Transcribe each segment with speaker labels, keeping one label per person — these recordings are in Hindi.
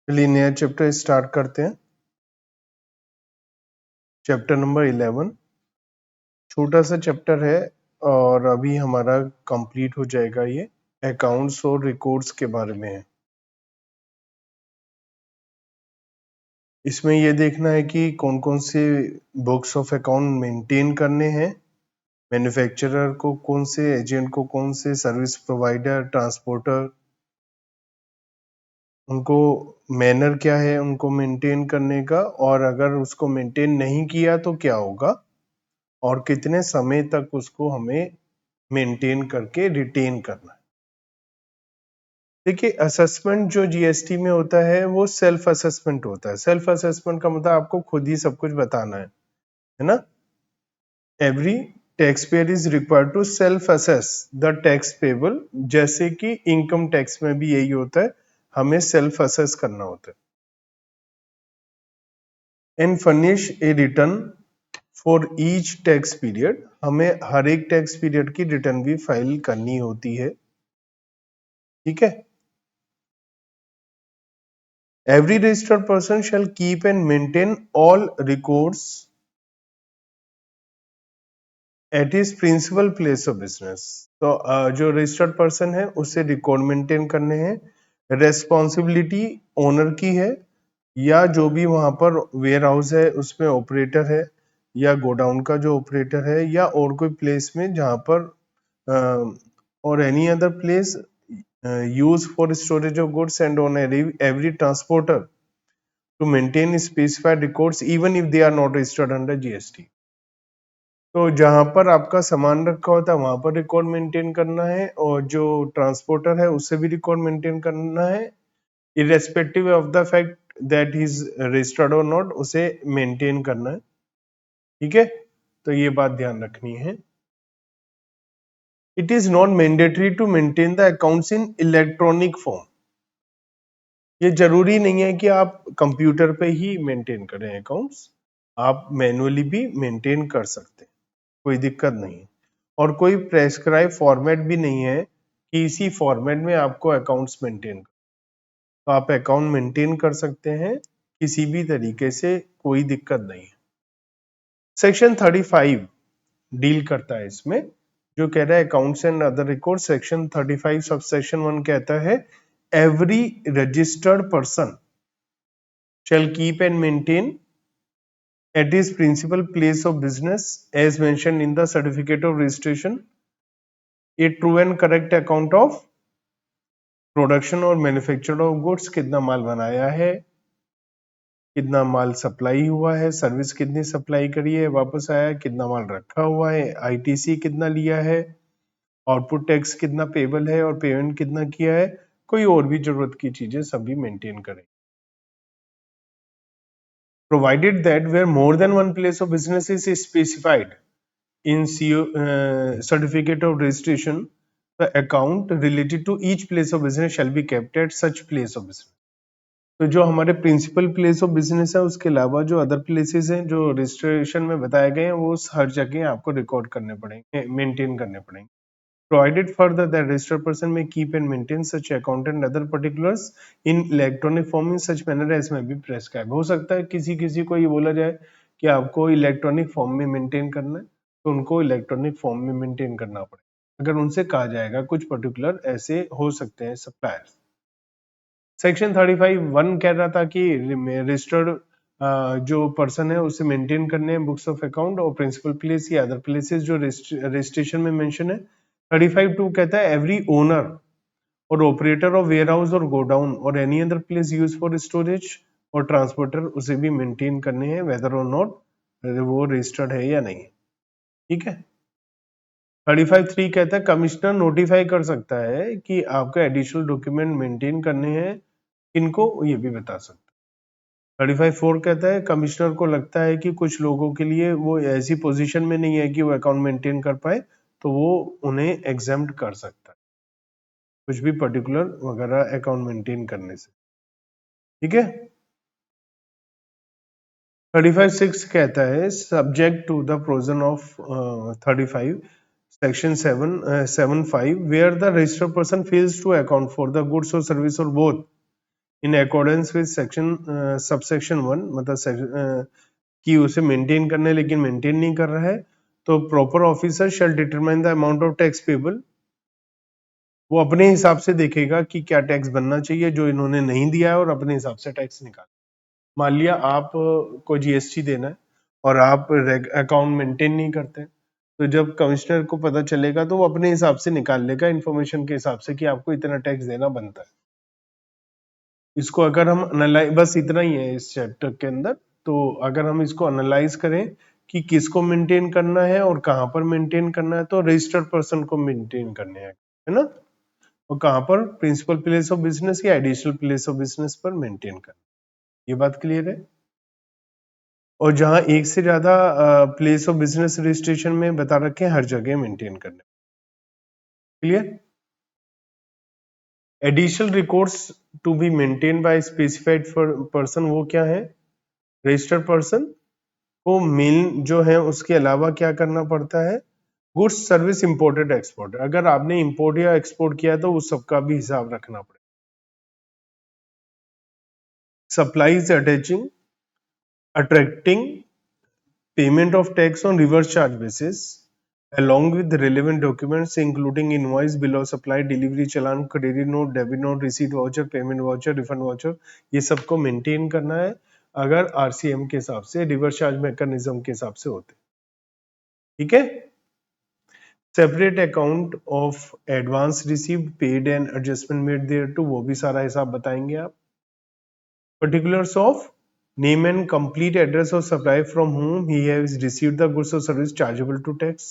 Speaker 1: चलिए नया चैप्टर स्टार्ट करते हैं। चैप्टर नंबर 11 छोटा सा चैप्टर है और अभी हमारा कंप्लीट हो जाएगा। ये अकाउंट्स और रिकॉर्ड्स के बारे में है। इसमें ये देखना है कि कौन कौन से बुक्स ऑफ अकाउंट मेंटेन करने हैं, मैन्युफैक्चरर को कौन से, एजेंट को कौन से, सर्विस प्रोवाइडर, ट्रांसपोर्टर, उनको मैनर क्या है उनको मेंटेन करने का, और अगर उसको मेंटेन नहीं किया तो क्या होगा और कितने समय तक उसको हमें मेंटेन करके रिटेन करना है। देखिए, असेसमेंट जो जीएसटी में होता है वो सेल्फ असेसमेंट होता है। सेल्फ असेसमेंट का मतलब आपको खुद ही सब कुछ बताना है ना। Every tax payer is required to self assess the tax payable, जैसे कि इनकम टैक्स में भी यही होता है, हमें सेल्फ असेस करना होता है। And furnish A return for each tax period, हमें हर एक टैक्स पीरियड की रिटर्न भी फाइल करनी होती है। ठीक है। Every registered person shall keep and maintain all records at his principal place of business. तो जो रजिस्टर्ड पर्सन है उसे रिकॉर्ड मेंटेन करने हैं। रेस्पॉन्सिबिलिटी ओनर की है, या जो भी वहां पर वेयर हाउस है उसमें ऑपरेटर है, या गोडाउन का जो ऑपरेटर है, या और कोई प्लेस में जहां पर और any other place use for storage of goods and on every transporter to maintain specified records even if they are not registered under GST। तो जहां पर आपका सामान रखा होता है वहां पर रिकॉर्ड मेंटेन करना है, और जो ट्रांसपोर्टर है उससे भी रिकॉर्ड मेंटेन करना है, irrespective of the fact that is registered और नॉट, उसे मेंटेन करना है। ठीक है, तो ये बात ध्यान रखनी है। It is not mandatory to maintain the accounts in electronic form. ये जरूरी नहीं है कि आप कंप्यूटर पे ही मेंटेन करें अकाउंट्स, आप मैनुअली भी मेंटेन कर सकते हैं, कोई दिक्कत नहीं है। और कोई प्रेस्क्राइब फॉर्मेट भी नहीं है कि इसी फॉर्मेट में आपको अकाउंट्स मेंटेन कर, तो आप अकाउंट मेंटेन कर सकते हैं किसी भी तरीके से, कोई दिक्कत नहीं है। सेक्शन 35 डील करता है इसमें, जो कह रहा है accounts and other record. Section 35 sub section 1 कहता है every registered person shall keep and maintain at his principal place of business as mentioned in the certificate of registration a true and correct account of production और मैन्युफैक्चर ऑफ गुड्स, कितना माल बनाया है, कितना माल सप्लाई हुआ है, सर्विस कितनी सप्लाई करी है, वापस आया, कितना माल रखा हुआ है, आईटीसी कितना लिया है, आउटपुट टैक्स कितना पेबल है और पेमेंट कितना किया है, कोई और भी जरूरत की चीजें सभी मेंटेन करें। Provided that where more than one place of business is specified in certificate of registration, the account related to each place of business shall be kept at such place of business। तो जो हमारे प्रिंसिपल प्लेस ऑफ बिजनेस है उसके अलावा जो अदर प्लेसेस हैं जो रजिस्ट्रेशन में बताए गए हैं वो हर जगह आपको रिकॉर्ड करने पड़ेंगे, मेंटेन करने पड़ेंगे। Provided further that registered person may keep and maintain such account and other particulars in electronic form in such manner as may be prescribed। हो सकता है किसी किसी को ये बोला जाए कि आपको इलेक्ट्रॉनिक फॉर्म में मेंटेन करना है, तो उनको इलेक्ट्रॉनिक फॉर्म में मेंटेन करना पड़ेगा। अगर उनसे कहा जाएगा, कुछ पर्टिकुलर ऐसे हो सकते हैं सप्लायर्स। सेक्शन 35(1) कह रहा था कि रजिस्टर्ड जो पर्सन है उसे मेंटेन करने हैं बुक्स ऑफ अकाउंट और प्रिंसिपल प्लेस या अदर प्लेसेस जो रजिस्ट्रेशन में मेंशन है। 35(2) कहता है एवरी ओनर और ऑपरेटर ऑफ वेयर हाउस और गोडाउन और any other place use for storage और ट्रांसपोर्टर उसे भी मेंटेन करने हैं, वेदर और नॉट वो रजिस्टर्ड है या नहीं। ठीक है। 35(3) कहता है कमिश्नर नोटिफाई कर सकता है कि आपके एडिशनल डॉक्यूमेंट मेंटेन करने हैं, इनको ये भी बता सकता है। 35(4) कहता है कमिश्नर को लगता है कि कुछ लोगों के लिए वो ऐसी पोजीशन में नहीं है कि वो अकाउंट मेंटेन कर पाए, तो वो उन्हें एग्जेम्प्ट कर सकता है कुछ भी पर्टिकुलर वगैरह अकाउंट मेंटेन करने से। ठीक है। 35(6) कहता है subject to the provision of 35 section 7(5) where the registered person fails to account for the goods or service or both in accordance with section subsection 1, मतलब कि उसे मेंटेन करना है लेकिन मेंटेन नहीं कर रहा है, तो proper officer shall determine the amount of tax payable. वो अपने हिसाब से देखेगा कि क्या टैक्स बनना चाहिए जो इन्होंने नहीं दिया है और अपने हिसाब से टैक्स निकाल। मान लिया आप को जीएसटी देना है और आप अकाउंट मेंटेन नहीं करते, तो जब कमिश्नर को पता चलेगा तो वो अपने हिसाब से निकाल लेगा इंफॉर्मेशन के हिसाब से कि आपको इतना टैक्स देना बनता है। इसको अगर हम एनालाइज, बस इतना ही है इस चैप्टर के अंदर, तो अगर हम इसको एनालाइज करें कि किसको मेंटेन करना है और कहाँ पर मेंटेन करना है, तो रजिस्टर्ड पर्सन को मेंटेन करने हैं, है ना, और कहाँ पर प्रिंसिपल प्लेस ऑफ बिजनेस या एडिशनल प्लेस ऑफ बिजनेस पर मेंटेन करना। ये बात क्लियर है। और जहां एक से ज्यादा प्लेस ऑफ बिजनेस रजिस्ट्रेशन में बता रखे हैं, हर जगह मेंटेन करना। Clear. Additional records to be maintain by specified person, वो क्या है, रजिस्टर्ड पर्सन को मेन जो है उसके अलावा क्या करना पड़ता है, गुड्स सर्विस इंपोर्टेड एक्सपोर्ट, अगर आपने इंपोर्ट या एक्सपोर्ट किया तो उस सबका भी हिसाब रखना पड़ेगा। Supplies attracting payment of tax on reverse charge basis along with the relevant documents including invoice, bill of supply, delivery challan, credit note, debit note, receipt voucher, payment voucher, refund voucher, ये सबको मेंटेन करना है अगर आरसीएम के हिसाब से, रिवर्स चार्ज मैकेनिज्म के हिसाब से होते। ठीक है। Separate account of advance received, paid and adjustment made thereto, वो भी सारा हिसाब बताएंगे आप। Particulars of name and complete address of supply from whom he has received the goods or service chargeable to tax।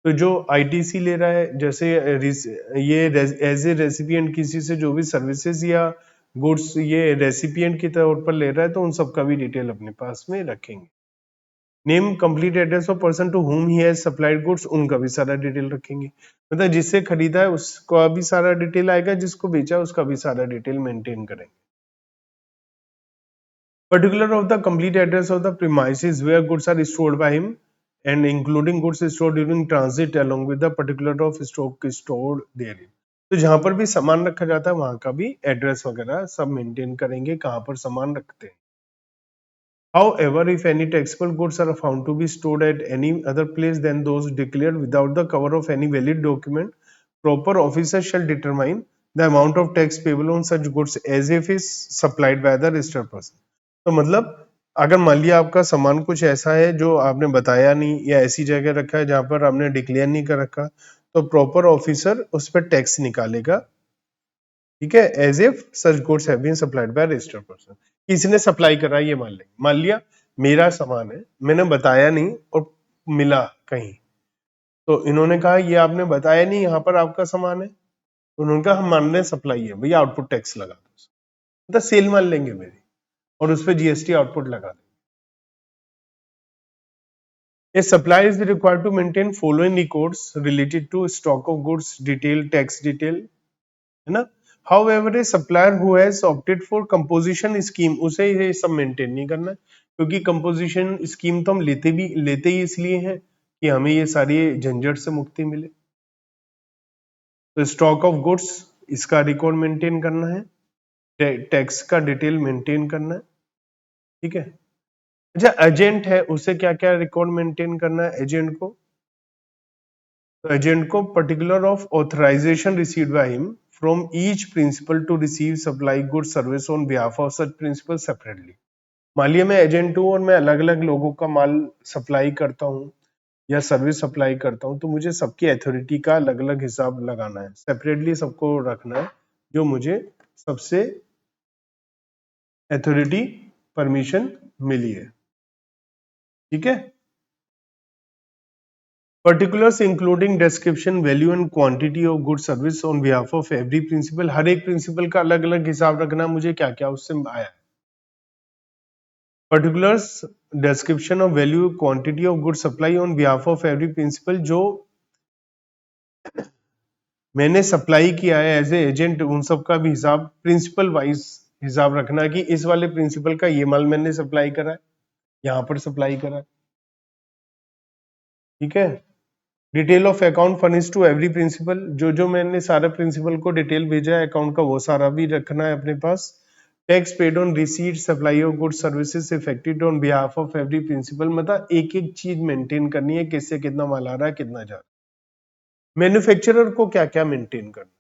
Speaker 1: तो जो आईटीसी ले रहा है, जैसे ये एज ए रेसिपिएंट किसी से जो भी सर्विसेज या गुड्स ये रेसिपिएंट के तौर पर ले रहा है, तो उन सब का भी डिटेल अपने पास में रखेंगे। Name complete address of person to whom he has supplied goods, उनका भी सारा डिटेल रखेंगे। मतलब जिससे खरीदा है उसका भी सारा डिटेल आएगा, जिसको बेचा है उसका भी सारा डिटेल मेंटेन करेंगे। Particular of the complete address of the premises where goods are stored by him and including goods stored during transit along with the particular of stock stored therein। तो जहां पर भी सामान रखा जाता है वहां का भी एड्रेस वगैरह सब मेंटेन करेंगे, कहां पर सामान रखते हैं। However, if any taxable goods are found to be stored at any other place than those declared without the cover of any valid document, proper officer shall determine the amount of tax payable on such goods as if is supplied by the registered person। तो मतलब अगर मान लिया आपका सामान कुछ ऐसा है जो आपने बताया नहीं या ऐसी जगह रखा है जहां पर आपने डिक्लेयर नहीं कर रखा, तो प्रॉपर ऑफिसर उस पर टैक्स निकालेगा। ठीक है, as if such goods have been supplied by registered person. किसी ने सप्लाई करा, ये मान लेंगे, मान लिया मेरा सामान है, मैंने बताया नहीं और मिला कहीं, तो इन्होंने कहा ये आपने बताया नहीं, यहाँ पर आपका सामान है, तो उन्होंने कहा हम मान रहे हैं सप्लाई है, भैया आउटपुट टैक्स लगा दो, मतलब सेल मान लेंगे मेरी और उस पर जीएसटी आउटपुट लगा देंगे। A supplier is required to maintain following records related to stock of goods, detail, tax detail, है ना। However, a supplier who has opted for composition scheme, उसे ये सब मेंटेन नहीं करना है, क्योंकि कंपोजिशन स्कीम तो हम लेते ही इसलिए हैं कि हमें ये सारी झंझट से मुक्ति मिले। तो स्टॉक ऑफ गुड्स इसका रिकॉर्ड मेंटेन करना है, टैक्स का डिटेल मेंटेन करना है। ठीक है। अच्छा, एजेंट है, उसे क्या क्या रिकॉर्ड मेंटेन करना है एजेंट को, तो एजेंट को particular of authorisation received by him from each principal to receive supply good service on behalf of such principal separately. मान लिया मैं एजेंट हूं और मैं अलग अलग लोगों का माल सप्लाई करता हूं या सर्विस सप्लाई करता हूं, तो मुझे सबकी अथॉरिटी का अलग अलग हिसाब लगाना है, सेपरेटली सबको रखना है, जो मुझे सबसे अथॉरिटी परमिशन मिली है। ठीक है। Particulars including description, value and quantity of goods service on behalf of every principal, हर एक प्रिंसिपल का अलग अलग हिसाब रखना, मुझे क्या क्या उससे आया। Particulars description of value quantity of goods supply on behalf of every principal, जो मैंने सप्लाई किया है एज ए एजेंट, उन सब का भी हिसाब प्रिंसिपल वाइज हिसाब रखना कि इस वाले प्रिंसिपल का ये माल मैंने सप्लाई करा है, यहाँ पर सप्लाई करा है। ठीक है। Detail of account furnish to every principal, जो जो मैंने सारे प्रिंसिपल को डिटेल भेजा है अकाउंट का, वो सारा भी रखना है अपने पास। Tax paid on receipt supply of goods services effected on behalf of every principal, मतलब एक एक चीज मेंटेन करनी है, किससे कितना माल आ रहा है, कितना जा रहा है। मैन्युफैक्चरर को क्या क्या मेंटेन करना है?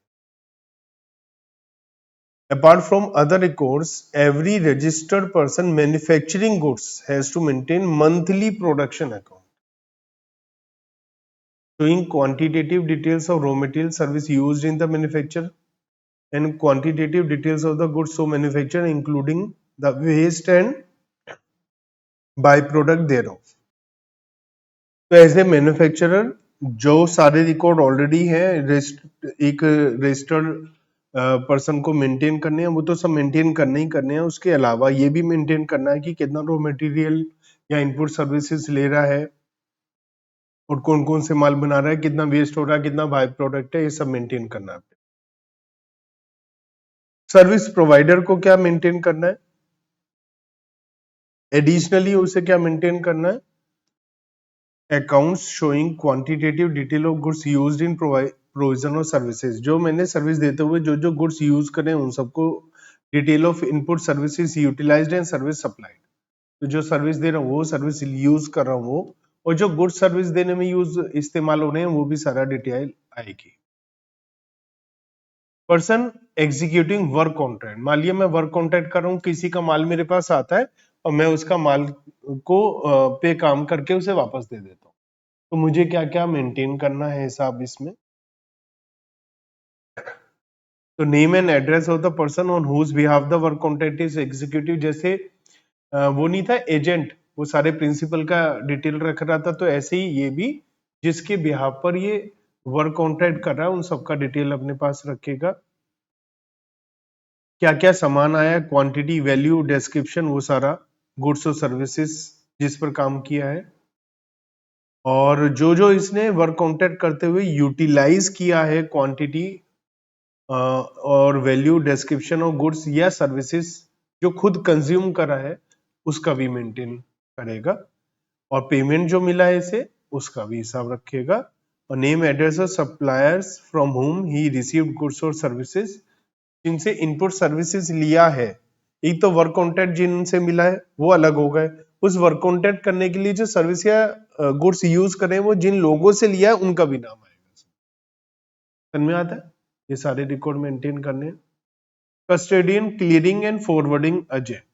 Speaker 1: Apart from other records, every registered person manufacturing goods has to maintain monthly production account showing quantitative details of raw material service used in the manufacture and quantitative details of the goods so manufactured, including the waste and byproduct thereof. तो एज ए मैन्युफैक्चरर जो सारे रिकॉर्ड ऑलरेडी है एक रजिस्टर्ड पर्सन को मेंटेन करने हैं, वो तो सब मेंटेन करने ही करने हैं। उसके अलावा ये भी मेंटेन करना है कि कितना रॉ मटेरियल या इनपुट सर्विसेज ले रहा है और कौन कौन से माल बना रहा है, कितना वेस्ट हो रहा है, कितना बाय प्रोडक्ट है, ये सब मेंटेन करना है। सर्विस प्रोवाइडर को क्या मेंटेन करना है? एडिशनली उसे क्या मेंटेन करना है? Accounts showing quantitative detail of goods used in provision of services. जो मैंने सर्विस देते हुए जो जो गुड्स यूज करें उन सबको detail of input services utilised and service supplied. तो जो सर्विस दे रहा हूँ वो सर्विस यूज कर रहा हूँ वो, और जो गुड सर्विस देने में यूज इस्तेमाल हो रहे हैं वो भी सारा डिटेल आएगी। पर्सन एग्जीक्यूटिंग वर्क कॉन्ट्रैक्ट, मान लिया मैं वर्क कॉन्ट्रैक्ट कर रहा हूँ, किसी का माल मेरे पास आता है और मैं उसका माल को पे काम करके उसे वापस दे देता हूँ, तो मुझे क्या क्या मेंटेन करना है हिसाब इसमें? तो name and address of the person on whose behalf the work contract is executive. जैसे वो नहीं था एजेंट, वो सारे प्रिंसिपल का डिटेल रख रहा था, तो ऐसे ही ये भी जिसके बिहाफ पर ये वर्क कॉन्ट्रैक्ट कर रहा है उन सबका डिटेल अपने पास रखेगा। क्या क्या सामान आया, क्वांटिटी, वैल्यू, डिस्क्रिप्शन, वो सारा गुड्स और सर्विसेज जिस पर काम किया है, और जो जो इसने वर्क कॉन्ट्रैक्ट करते हुए यूटिलाइज किया है क्वांटिटी और वैल्यू, डिस्क्रिप्शन ऑफ गुड्स या सर्विसेज जो खुद कंज्यूम करा है उसका भी मेंटेन करेगा, और पेमेंट जो मिला है इसे उसका भी हिसाब रखेगा, और name address of suppliers from home he received goods और सर्विसेज, जिनसे इनपुट सर्विसेज लिया है। एक तो वर्क कॉन्ट्रैक्ट जिनसे मिला है वो अलग हो गए, उस वर्क कॉन्ट्रैक्ट करने के लिए जो सर्विस या गुड्स यूज करें वो जिन लोगों से लिया है उनका भी नाम आएगा। समझ में आता है? ये सारे रिकॉर्ड मेंटेन करने हैं। Custodian, clearing and forwarding agent,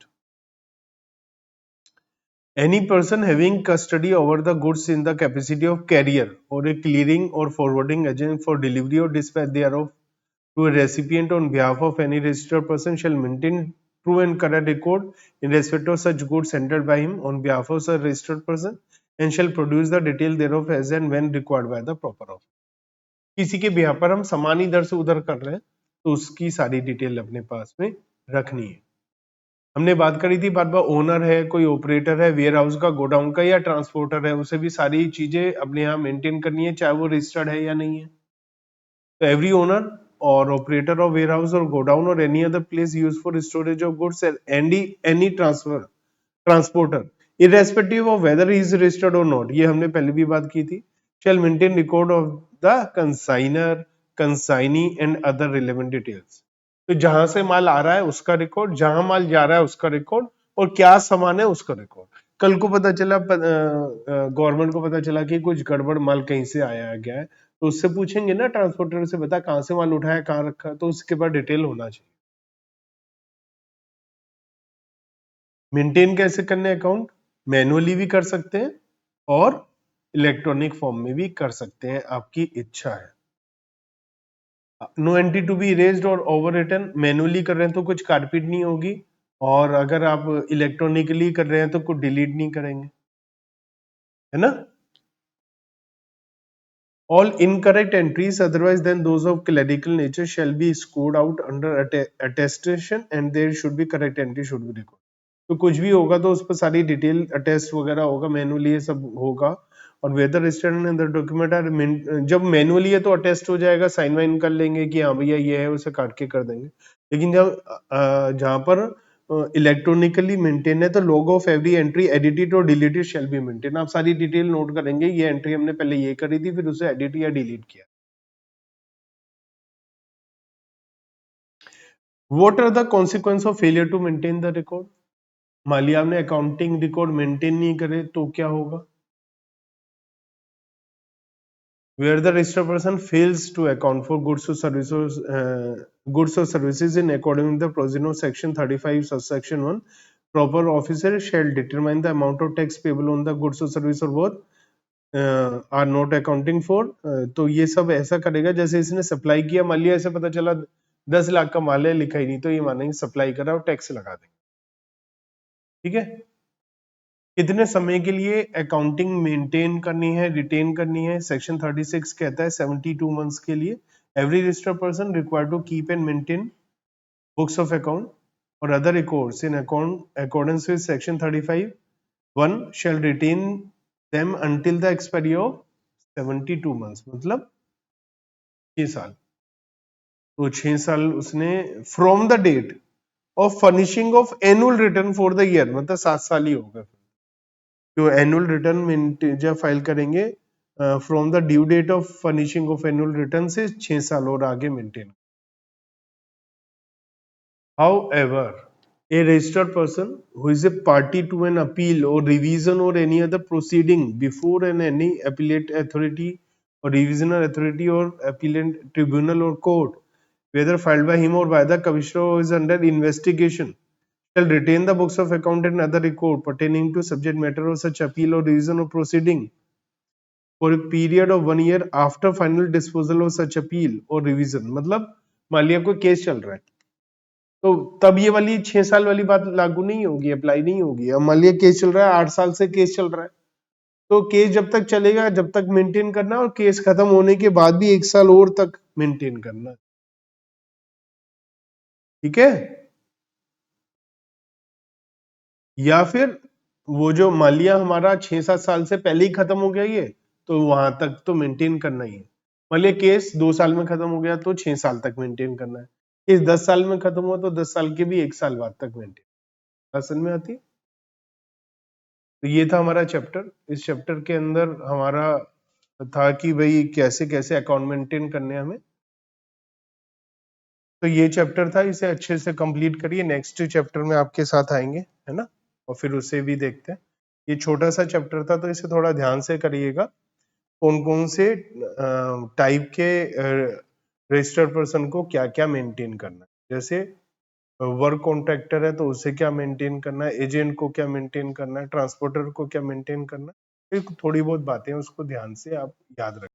Speaker 1: any person having custody over the goods in the capacity of carrier or a clearing or forwarding agent for delivery or dispatch thereof to a recipient on behalf of any registered person shall maintain true and correct record in respect of such goods entered by him on behalf of such registered person and shall produce the detail thereof as and when required by the proper officer। किसी के बिहाफ पर हम सामान इधर से उधर कर रहे हैं तो उसकी सारी डिटेल अपने पास में रखनी है। हमने बात करी थी बार बार, ओनर है, कोई ऑपरेटर है वेयर हाउस का, गोडाउन का, या ट्रांसपोर्टर है, उसे भी सारी चीजें अपने यहाँ मेंटेन करनी है, चाहे वो रजिस्टर्ड है या नहीं है। तो every owner or operator of warehouse or godown or any other place used for storage of goods and any transporter irrespective of whether he is registered or not, ये हमने पहले भी बात की थी, shall maintain record of the consigner, consignee and other relevant details। तो जहां से माल आ रहा है उसका रिकॉर्ड, जहां माल जा रहा है उसका रिकॉर्ड, और क्या सामान है उसका रिकॉर्ड। कल को पता चला गवर्नमेंट को पता चला कि कुछ गड़बड़ माल कहीं से आया गया है, तो उससे पूछेंगे ना, ट्रांसपोर्टर से, बता कहां से माल उठाया, कहां रखा, तो उसके बाद डिटेल होना चाहिए। मेंटेन कैसे करने अकाउंट? मैनुअली भी कर सकते हैं और इलेक्ट्रॉनिक फॉर्म में भी कर सकते हैं, आपकी इच्छा है। No entry to be erased और ओवर रिटन, मैनुअली कर रहे हैं तो कुछ कारपीट नहीं होगी, और अगर आप इलेक्ट्रॉनिकली कर रहे हैं तो कुछ डिलीट नहीं करेंगे, है ना। All incorrect entries otherwise than those of clerical nature shall be scored out under attestation and there should be correct entry should be recorded। तो कुछ भी होगा तो उस पर सारी डिटेल अटेस्ट वगैरह होगा, मैनुअली ये सब होगा। और whether registered and the document are, जब मैनुअली है तो अटेस्ट हो जाएगा, साइन वाइन कर लेंगे कि हाँ भैया ये है, उसे काट के कर देंगे। लेकिन जब जहां पर इलेक्ट्रॉनिकली मेंटेन है तो log of every entry edited और डिलीटेड शेल बी मेंटेन। आप सारी डिटेल नोट करेंगे, ये एंट्री हमने पहले ये करी थी, फिर उसे एडिट या डिलीट किया। What are the consequence of failure to maintain the record? मान लिया आपने अकाउंटिंग रिकॉर्ड मेंटेन नहीं करे तो क्या होगा? Where the registered person fails to account for goods or services in accordance with the provision of section 35 subsection 1, proper officer shall determine the amount of tax payable on the goods or service or both are not accounting for. तो ये सब ऐसा करेगा जैसे इसने सप्लाई किया, मान लिया ऐसे पता चला 10 लाख का माल है, लिखा ही नहीं, तो ये मानेंगे सप्लाई करा और टैक्स लगा देंगे। ठीक है, कितने समय के लिए अकाउंटिंग मेंटेन करनी है, रिटेन करनी है? सेक्शन 36 कहता है 72 मंथ्स के लिए। Every registered person required to keep and maintain books of account और other records in accordance with section 35 1 shall retain them until the expiry of 72 months, मतलब 6 साल। तो 6 साल उसने from the date of furnishing of annual return for the year, मतलब 7 साल ही होगा। जो एनुअल रिटर्न जब फाइल करेंगे from the due date of furnishing of annual return से 6 साल और आगे maintain. However, a registered person who is a party to an appeal or revision or any other proceeding before any appellate authority or revisional authority or appellate tribunal or court, whether filed by him or by the commissioner who is under investigation, shall retain the books of account and other record pertaining to subject matter of such appeal or revision or proceeding for a period of 1 year after final disposal of such appeal or revision। मतलब मान लिया कोई केस चल रहा है तो तब ये वाली 6 साल वाली बात लागू नहीं होगी, अप्लाई नहीं होगी। अब मान लिया केस चल रहा है, 8 साल से केस चल रहा है, तो केस जब तक चलेगा जब तक मेंटेन करना, और केस खत्म होने के बाद भी 1 साल और तक मेंटेन करना। ठीक है, या फिर वो जो मान लिया हमारा 6-7 साल से पहले ही खत्म हो गया ये, तो वहां तक तो मेंटेन करना ही है। मान लिया केस 2 साल में खत्म हो गया तो 6 साल तक मेंटेन करना है। केस 10 साल में खत्म हुआ तो 10 साल के भी 1 साल बाद तक मेंटेन। समझ में आती है? तो ये था हमारा चैप्टर। इस चैप्टर के अंदर हमारा था कि भाई कैसे कैसे अकाउंट मेंटेन करने हैं हमें। तो ये चैप्टर था, इसे अच्छे से कंप्लीट करिए। नेक्स्ट चैप्टर में आपके साथ आएंगे, है ना, और फिर उसे भी देखते हैं। ये छोटा सा चैप्टर था तो इसे थोड़ा ध्यान से करिएगा। कौन कौन से टाइप के रजिस्टर्ड पर्सन को क्या क्या मेंटेन करना है। जैसे वर्क कॉन्ट्रैक्टर है तो उसे क्या मेंटेन करना है, एजेंट को क्या मेंटेन करना है, ट्रांसपोर्टर को क्या मेंटेन करना है। थोड़ी बहुत बातें उसको ध्यान से आप याद रखें।